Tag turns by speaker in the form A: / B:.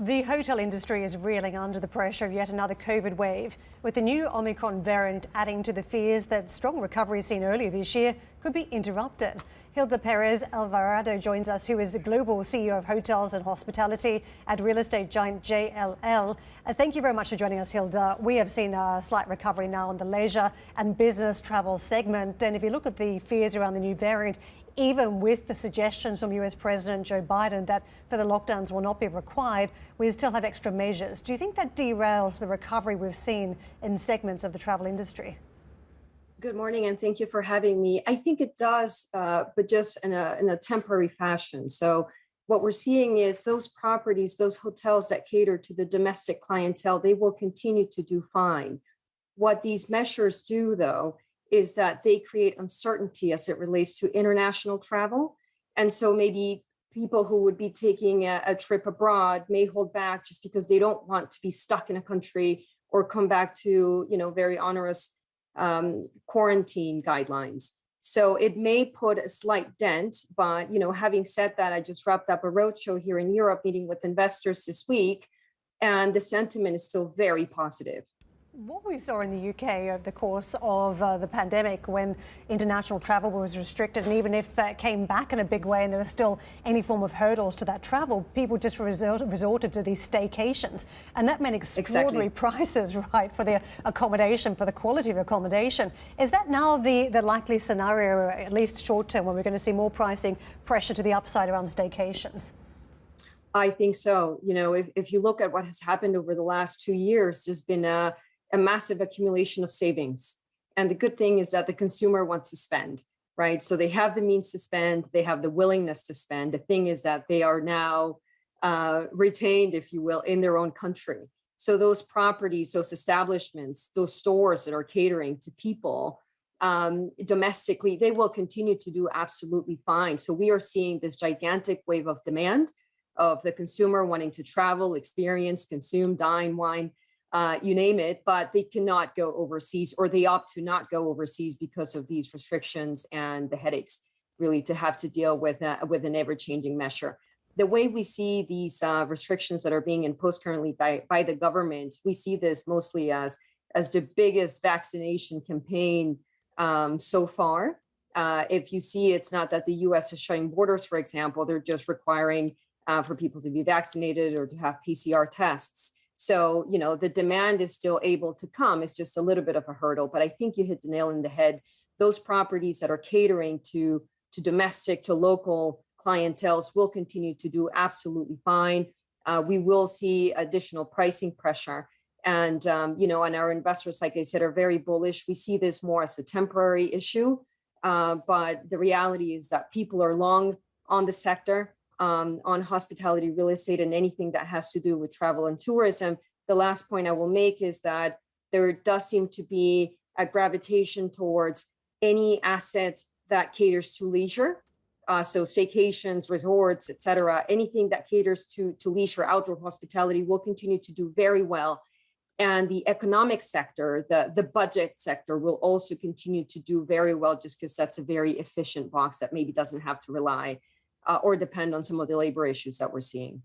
A: The hotel industry is reeling under the pressure of yet another COVID wave, with the new Omicron variant adding to the fears that strong recovery seen earlier this year could be interrupted. Gilda Perez-Alvarado joins us, who is the global CEO of hotels and hospitality at real estate giant JLL. Thank you very much for joining us, Gilda. We have seen a slight recovery now in the leisure and business travel segment. And if you look at the fears around the new variant, even with the suggestions from US President Joe Biden that further lockdowns will not be required, we still have extra measures. Do you think that derails the recovery we've seen in segments of the travel industry?
B: Good morning, and thank you for having me. I think it does, but just in a temporary fashion. So what we're seeing is those properties, those hotels that cater to the domestic clientele, they will continue to do fine. What these measures do, though, is that they create uncertainty as it relates to international travel. And so maybe people who would be taking a trip abroad may hold back just because they don't want to be stuck in a country or come back to, very onerous quarantine guidelines. So it may put a slight dent, but, having said that, I just wrapped up a roadshow here in Europe meeting with investors this week, and the sentiment is still very positive.
A: What we saw in the UK over the course of the pandemic, when international travel was restricted, and even if it came back in a big way and there was still any form of hurdles to that travel, people just resorted to these staycations. And that meant extraordinary prices, right, for the accommodation, for the quality of accommodation. Is that now the likely scenario, at least short term, when we're going to see more pricing pressure to the upside around staycations?
B: I think so. If you look at what has happened over the last 2 years, there's been a massive accumulation of savings. And the good thing is that the consumer wants to spend, right? So they have the means to spend, they have the willingness to spend. The thing is that they are now retained, if you will, in their own country. So those properties, those establishments, those stores that are catering to people domestically, they will continue to do absolutely fine. So we are seeing this gigantic wave of demand of the consumer wanting to travel, experience, consume, dine, wine, you name it, but they cannot go overseas, or they opt to not go overseas because of these restrictions and the headaches really to have to deal with an ever-changing measure. The way we see these restrictions that are being imposed currently by the government, we see this mostly as the biggest vaccination campaign so far. If you see, it's not that the US is shutting borders, for example, they're just requiring for people to be vaccinated or to have PCR tests. So, the demand is still able to come. It's just a little bit of a hurdle. But I think you hit the nail on the head. Those properties that are catering to domestic, to local clienteles will continue to do absolutely fine. We will see additional pricing pressure. And, and our investors, like I said, are very bullish. We see this more as a temporary issue. But the reality is that people are long on the sector. On hospitality, real estate, and anything that has to do with travel and tourism. The last point I will make is that there does seem to be a gravitation towards any asset that caters to leisure. So staycations, resorts, et cetera, anything that caters to leisure, outdoor hospitality will continue to do very well. And the economic sector, the budget sector will also continue to do very well, just because that's a very efficient box that maybe doesn't have to rely or depend on some of the labor issues that we're seeing.